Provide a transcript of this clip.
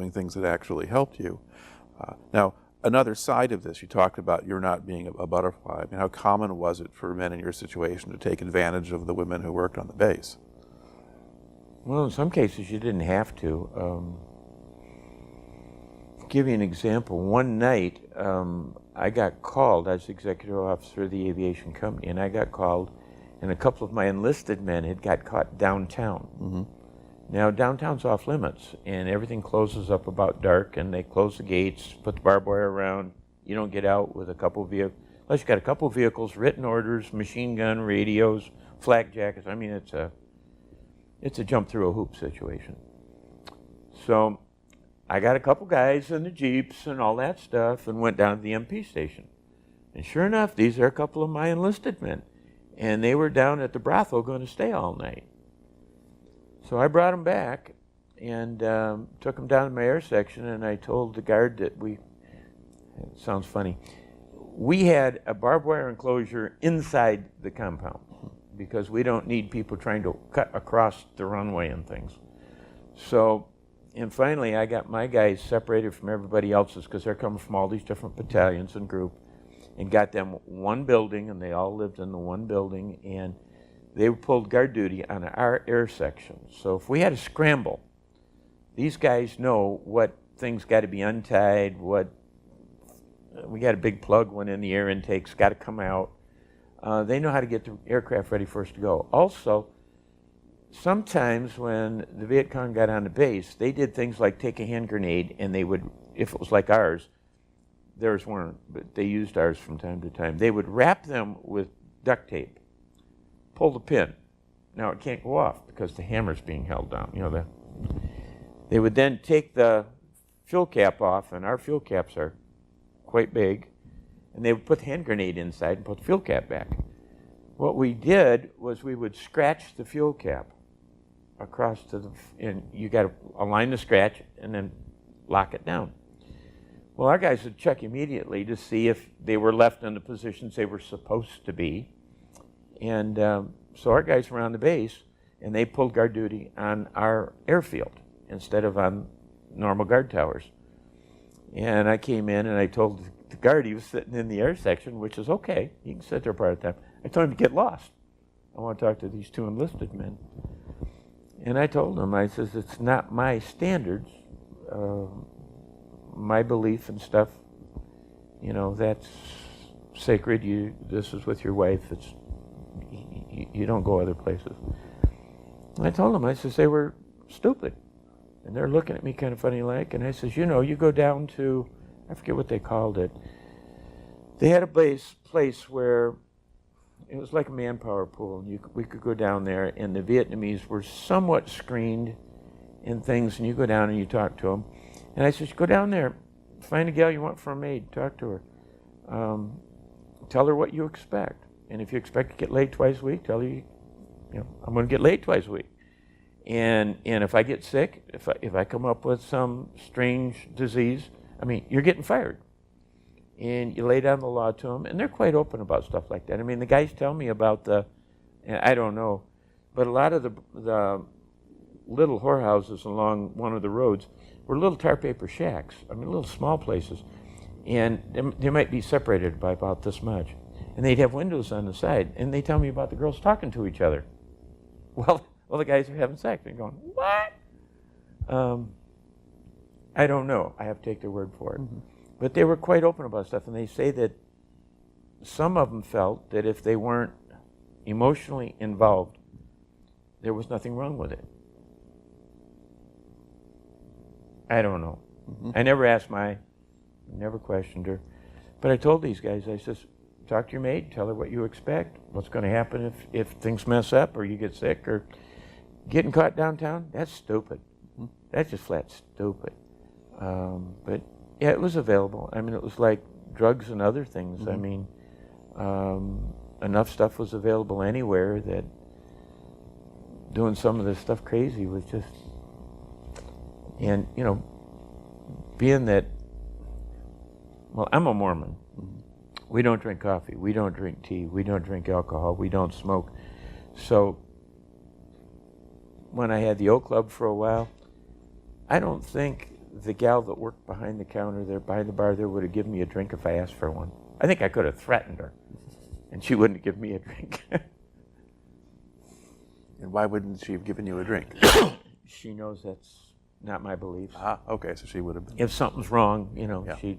doing things that actually helped you. Now, another side of this, you talked about your not being a butterfly. I mean, how common was it for men in your situation to take advantage of the women who worked on the base? Well, in some cases you didn't have to. Give you an example. One night I got called. I was the executive officer of the aviation company, and I got called, and a couple of my enlisted men had got caught downtown. Mm-hmm. Now, downtown's off limits, and everything closes up about dark, and they close the gates, put the barbed wire around. You don't get out with a couple of vehicles, unless you got a couple of vehicles, written orders, machine gun, radios, flak jackets. I mean, it's a jump through a hoop situation. So I got a couple guys in the Jeeps and all that stuff and went down to the MP station. And sure enough, these are a couple of my enlisted men. And they were down at the brothel going to stay all night. So I brought them back and took them down to my air section, and I told the guard that it sounds funny, we had a barbed wire enclosure inside the compound because we don't need people trying to cut across the runway and things. So, and finally I got my guys separated from everybody else's because they're coming from all these different battalions and group, and got them one building, and they all lived in the one building, and they pulled guard duty on our air section. So if we had a scramble, these guys know what things got to be untied, we got a big plug one in the air intake's got to come out. They know how to get the aircraft ready for us to go. Also, sometimes when the Viet Cong got on the base, they did things like take a hand grenade, and they would, if it was like ours, theirs weren't, but they used ours from time to time, they would wrap them with duct tape, pull the pin. Now it can't go off because the hammer's being held down. You know, they would then take the fuel cap off, and our fuel caps are quite big, and they would put the hand grenade inside and put the fuel cap back. What we did was we would scratch the fuel cap across to the, and you got to align the scratch and then lock it down. Well, our guys would check immediately to see if they were left in the positions they were supposed to be. And so our guys were on the base, and they pulled guard duty on our airfield instead of on normal guard towers. And I came in and I told the guard, he was sitting in the air section, which is okay, he can sit there part of the time. I told him to get lost. I want to talk to these two enlisted men. And I told him, I says, it's not my standards, my belief and stuff, you know, that's sacred. This is with your wife. You don't go other places. And I told them, I says, they were stupid. And they're looking at me kind of funny like, and I says, you know, you go down to, I forget what they called it. They had a place where it was like a manpower pool, and we could go down there, and the Vietnamese were somewhat screened in things, and you go down and you talk to them. And I says, go down there, find a gal you want for a maid, talk to her. Tell her what you expect. And if you expect to get laid twice a week, tell her, you know, I'm going to get laid twice a week. And if I get sick, if I come up with some strange disease, I mean, you're getting fired. And you lay down the law to them, and they're quite open about stuff like that. I mean, the guys tell me about I don't know, but a lot of the little whorehouses along one of the roads were little tar paper shacks. I mean, little small places. And they might be separated by about this much. And they'd have windows on the side, and they tell me about the girls talking to each other. Well, the guys are having sex. They're going, what? I don't know. I have to take their word for it. Mm-hmm. But they were quite open about stuff, and they say that some of them felt that if they weren't emotionally involved, there was nothing wrong with it. I don't know. Mm-hmm. I never asked never questioned her. But I told these guys, I says, talk to your maid, tell her what you expect, what's going to happen if things mess up or you get sick or getting caught downtown. That's stupid. Mm-hmm. That's just flat stupid. But yeah, it was available. I mean, it was like drugs and other things. Mm-hmm. I mean, enough stuff was available anywhere that doing some of this stuff crazy was just, and you know, being that, well, I'm a Mormon. Mm-hmm. We don't drink coffee. We don't drink tea. We don't drink alcohol. We don't smoke. So when I had the Oak Club for a while, I don't think the gal that worked behind the counter there, behind the bar there, would have given me a drink if I asked for one. I think I could have threatened her, and she wouldn't give me a drink. And why wouldn't she have given you a drink? She knows that's not my beliefs. Ah, okay, so she would have been. If something's wrong, you know, Yeah. she